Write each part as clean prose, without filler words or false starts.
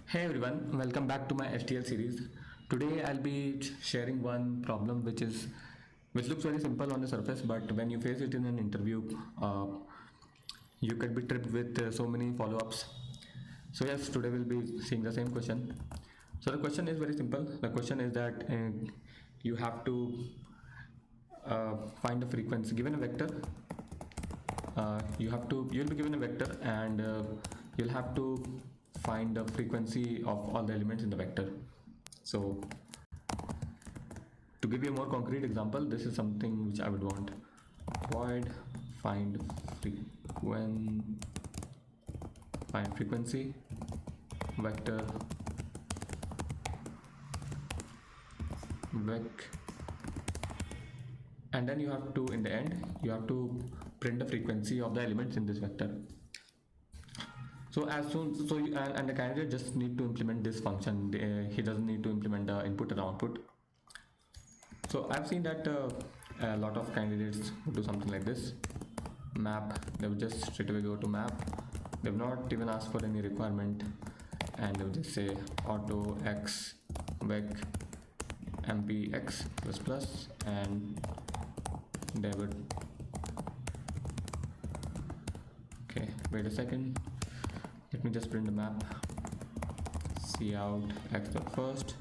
Hey everyone, welcome back to my STL series. Today I'll be sharing one problem which looks very simple on the surface, but when you face it in an interview, you could be tripped with so many follow-ups. So yes, today we'll be seeing the same question. So the question is very simple. The question is that you have to find a frequency given a vector. You'll be given a vector and you'll have to find the frequency of all the elements in the vector. So to give you a more concrete example, this is something which I would want. Void find frequency vector vec, and then you have to, in the end, you have to print the frequency of the elements in this vector. So and the candidate just need to implement this function. He doesn't need to implement the input and output. So I've seen that a lot of candidates do something like this. Map, they would just straight away go to map. They will not even ask for any requirement, and they will just say auto x vec mpx plus plus, and they would, okay, wait a second, let me just print the map. Cout x dot first,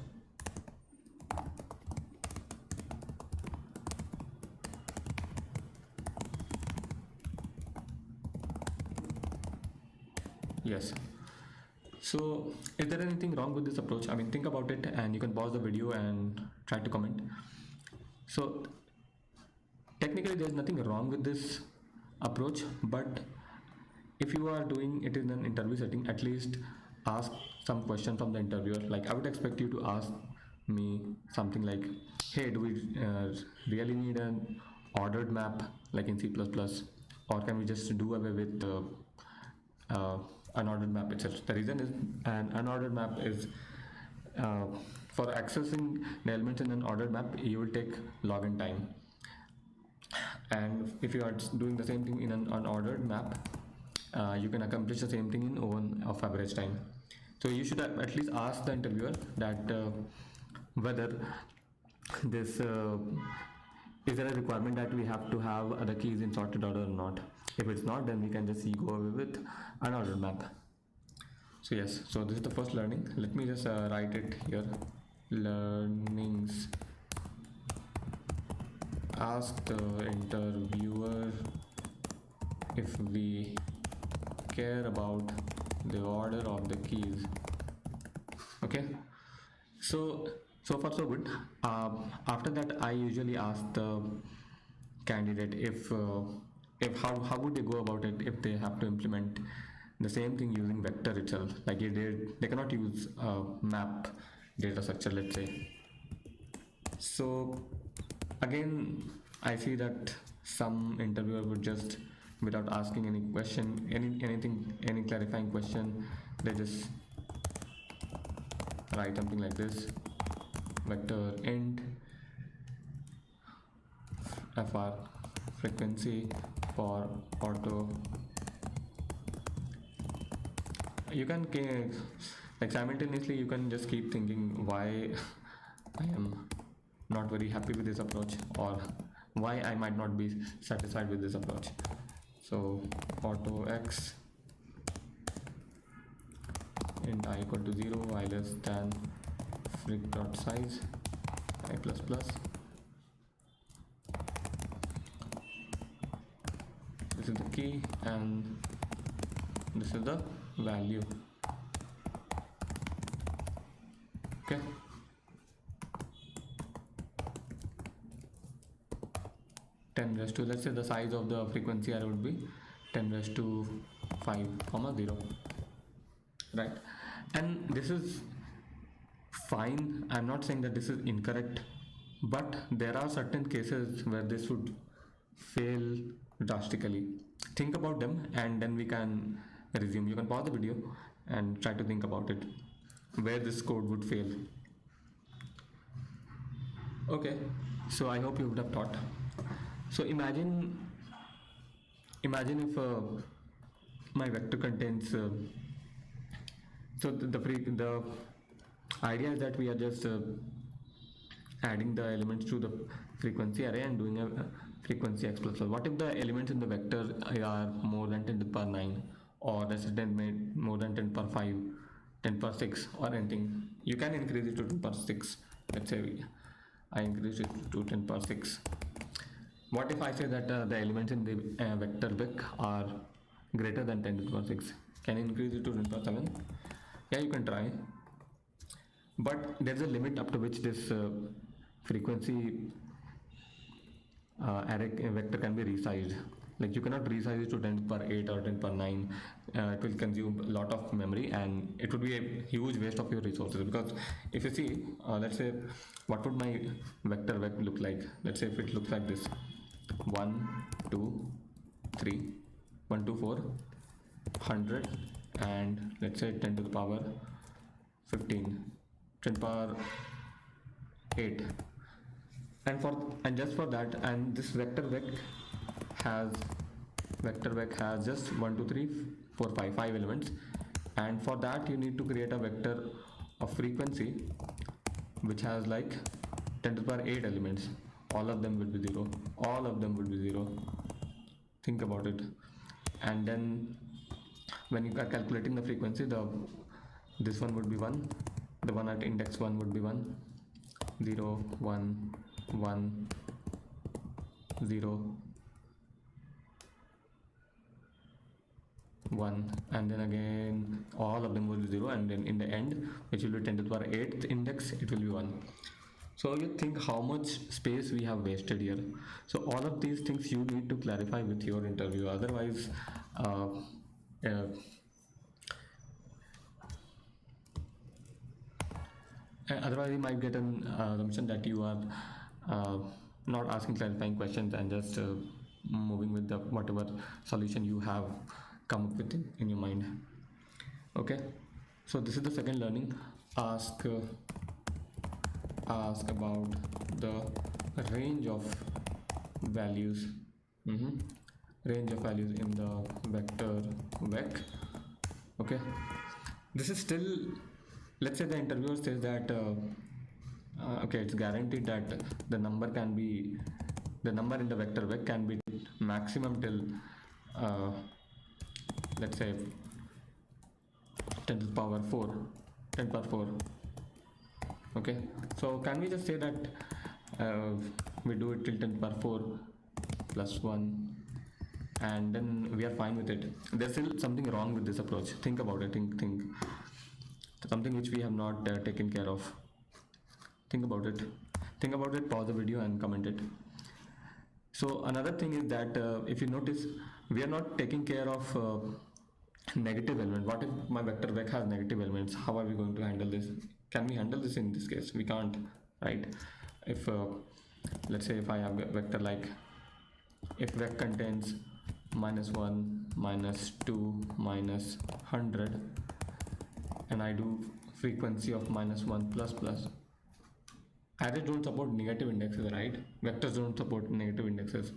yes. So is there anything wrong with this approach? I mean, think about it, and you can pause the video and try to comment. So technically there's nothing wrong with this approach, but if you are doing it in an interview setting, at least ask some question from the interviewer. Like I would expect you to ask me something like, hey, do we really need an ordered map like in C++, or can we just do away with the unordered map itself? The reason is an unordered map is for accessing the elements in an ordered map, you will take login time, and if you are doing the same thing in an unordered map, you can accomplish the same thing in O1 of average time. So you should at least ask the interviewer that whether this is there a requirement that we have to have other keys in sorted order or not. If it's not, then we can just go away with unordered map. So yes, so this is the first learning. Let me just write it here. Learnings. Ask the interviewer if we care about the order of the keys. Okay, so far so good. After that, I usually ask the candidate if how would they go about it if they have to implement the same thing using vector itself. Like they cannot use map data structure, let's say. So again, I see that some interviewer would just, without asking any question, any clarifying question, they just write something like this: vector int fr frequency for auto. You can like simultaneously you can just keep thinking why I am not very happy with this approach, or why I might not be satisfied with this approach. So auto x int I equal to 0, I less than fric dot size I plus plus. This is the key and this is the value. Okay, ten raised to, let's say the size of the frequency array would be 10 raised to 5 comma 0, right? And this is fine. I'm not saying that this is incorrect, but there are certain cases where this would fail drastically. Think about them and then we can resume. You can pause the video and try to think about it, where this code would fail. Okay, so I hope you would have thought. So imagine if my vector contains So the idea is that we are just adding the elements to the frequency array and doing a frequency x plus 1. What if the elements in the vector are more than 10 to the power 9, or less than more than 10 power 5, 10 power 6, or anything? You can increase it to 10 power 6. Let's say I increase it to 10 power 6. What if I say that the elements in the vector vec are greater than 10 to the power 6? Can you increase it to 10 power 7? Yeah, you can try, but there's a limit up to which this frequency array vector can be resized. Like you cannot resize it to 10 per 8 or 10 per 9. It will consume a lot of memory and it would be a huge waste of your resources. Because if you see, let's say, what would my vector vec look like? Let's say if it looks like this: 1 2 3 1 2 4 100, and let's say 10 to the power 15, 10 power 8, and just for that, and this vector vec has just 1 2 3 4 5 elements, and for that you need to create a vector of frequency which has like 10 to the power 8 elements. All of them will be 0. All of them will be 0. Think about it. And then when you are calculating the frequency, this one would be 1, the one at index 1 would be 1, 0 1 1 0 1, and then again all of them will be 0, and then in the end, which will be 10 to the power 8th index, it will be 1. So you think how much space we have wasted here. So all of these things you need to clarify with your interview, otherwise otherwise you might get an assumption that you are not asking clarifying questions and just moving with the whatever solution you have come up with in your mind. Okay, so this is the second learning. Ask about the range of values, range of values in the vector vec. Okay, this is still, let's say the interviewer says that okay, it's guaranteed that the number in the vector vec can be maximum till let's say 10 to the power 4, 10 power 4. Okay, so can we just say that we do it till 10 power 4 plus 1, and then we are fine with it? There's still something wrong with this approach. Think about it. Think something which we have not taken care of. Think about it. Pause the video and comment it. So another thing is that if you notice, we are not taking care of negative element. What if my vector vec has negative elements? How are we going to handle this? Can we handle this in this case? We can't, right? If let's say if I have a vector like, if vec contains -1 -2 -100, and I do frequency of -1 plus plus, arrays don't support negative indexes, right? Vectors don't support negative indexes.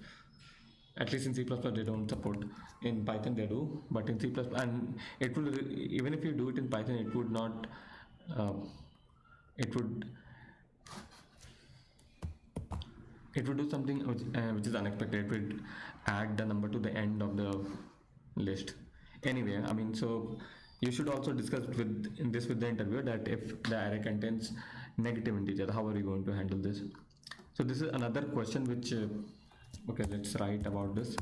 At least in C++ they don't support. In Python they do, but in C++, and it will, even if you do it in Python, it would not it would do something which is unexpected. It would add the number to the end of the list. Anyway, I mean, so you should also discuss with the interviewer that if the array contains negative integers, how are you going to handle this? So this is another question which okay, let's write about this.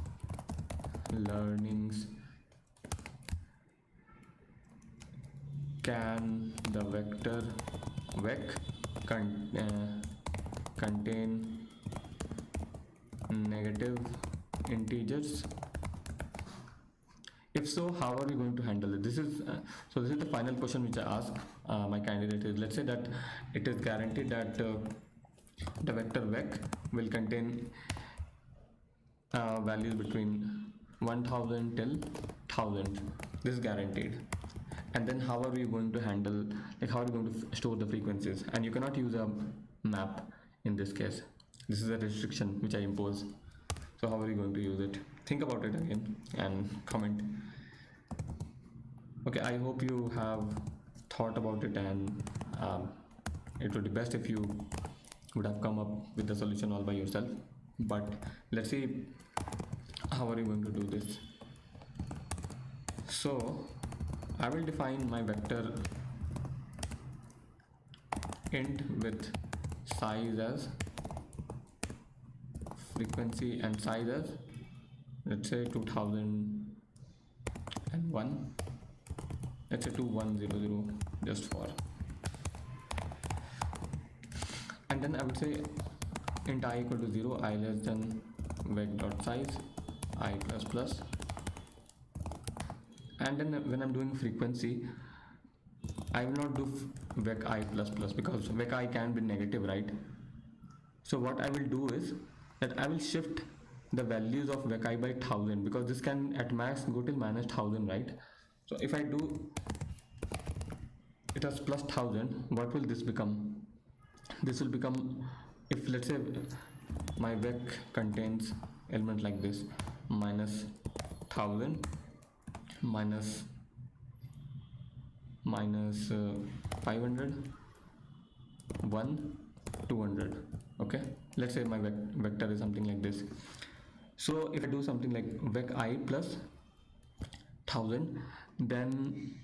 Learnings: can the vector vec contain negative integers? If so, how are we going to handle it? This is so this is the final question which I ask my candidate. Is, let's say that it is guaranteed that the vector vec will contain values between 1000 till 1000. This is guaranteed. And then how are we going to handle, like how are we going to store the frequencies? And you cannot use a map in this case. This is a restriction which I impose. So how are you going to use it? Think about it again and comment. Okay, I hope you have thought about it, and it would be best if you would have come up with the solution all by yourself. But let's see how are you going to do this. So I will define my vector int with size as frequency and size as, let's say 2001, let's say 2100, just for, and then I would say int I equal to 0, I less than vec dot size I plus plus. And then when I'm doing frequency, I will not do vec I plus plus, because vec I can be negative, right? So what I will do is that I will shift the values of vec I by 1000, because this can at max go till minus 1000, right? So if I do it as plus 1000, what will this become? This will become, if let's say my vec contains element like this, minus 1000 minus 500 1 200. Okay, let's say my vector is something like this. So if I do something like vec I plus 1000, then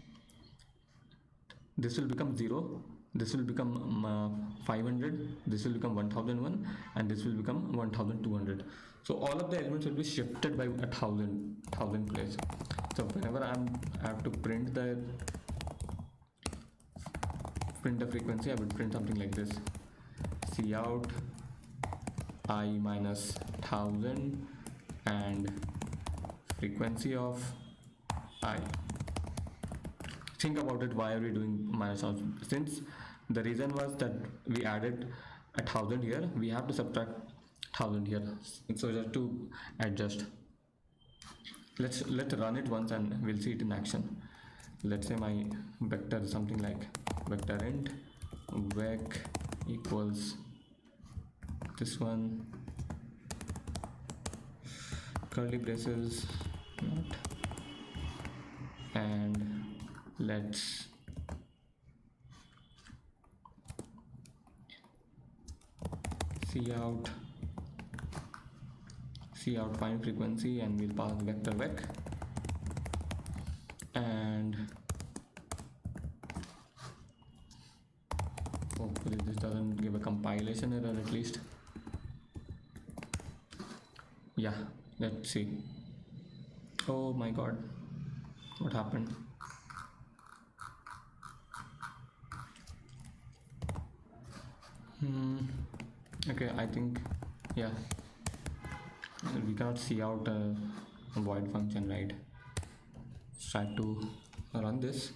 this will become 0, this will become 500, this will become 1001, and this will become 1200. So all of the elements will be shifted by a thousand place. So whenever I have to print the frequency, I would print something like this: cout I minus 1000 and frequency of I. Think about it, why are we doing minus 1000? Since the reason was that we added 1000 here, we have to subtract 1000 here, so just to adjust. Let's run it once and we'll see it in action. Let's say my vector is something like vector int vec equals this one, curly braces, not, and let's cout find frequency, and we'll pass vector vec, and hopefully this doesn't give a compilation error at least. Yeah, let's see. Oh my god, what happened? Okay, I think, yeah, we cannot see out a void function, right? Let's try to run this.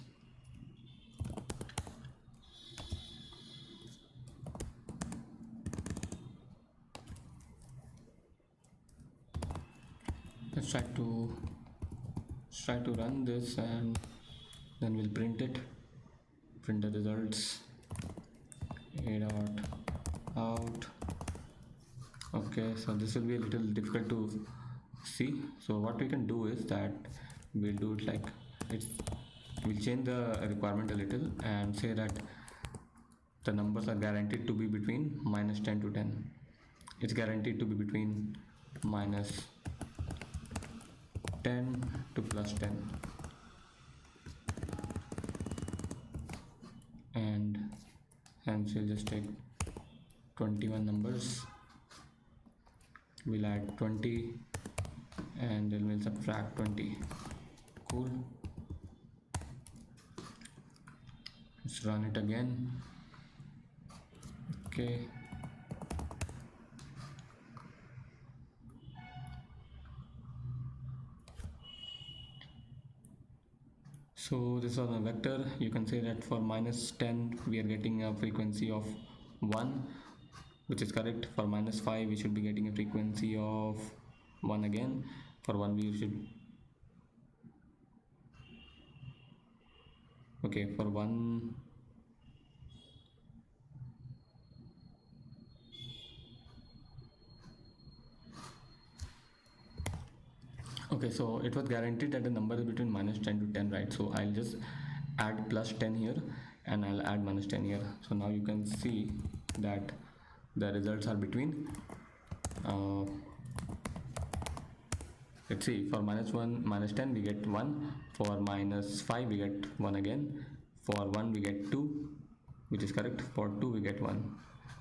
Let's try to run this, and then we'll print it, print the results. A dot out. Okay, so this will be a little difficult to see. So what we can do is that we'll do it like we'll change the requirement a little and say that the numbers are guaranteed to be between minus 10 to 10. It's guaranteed to be between minus 10 to plus 10, and hence we'll just take 21 numbers, we'll add 20, and then we'll subtract 20. Cool. Let's run it again. Okay, so this was a vector. You can say that for minus 10 we are getting a frequency of 1, which is correct. For minus 5 we should be getting a frequency of 1 again. For 1 we should, okay, for 1 okay, so it was guaranteed that the number is between minus 10 to 10, right? So I'll just add plus 10 here, and I'll add minus 10 here. So now you can see that the results are between let's see, for minus 1 minus 10 we get 1, for minus 5 we get 1 again, for 1 we get 2, which is correct, for 2 we get 1.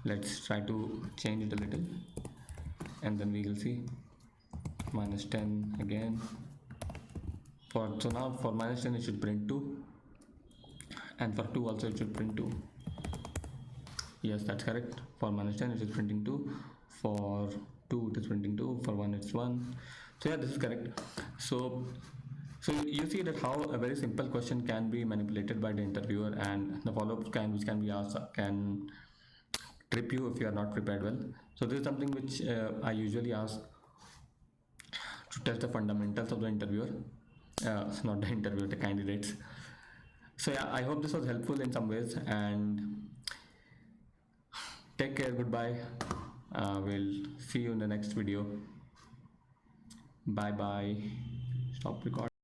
Let's try to change it a little, and then we will see minus 10 again. So now for minus 10 it should print 2, and for 2 also it should print 2. Yes, that's correct. For minus 10 it is printing 2, for 2 it is printing 2, for 1 it's 1. So yeah, this is correct. So you see that how a very simple question can be manipulated by the interviewer, and the follow-ups which can be asked can trip you if you are not prepared well. So this is something which I usually ask to test the fundamentals of the interviewer, not the interviewer, the candidates. So yeah, I hope this was helpful in some ways, and take care. Goodbye. We'll see you in the next video. Bye bye. Stop recording.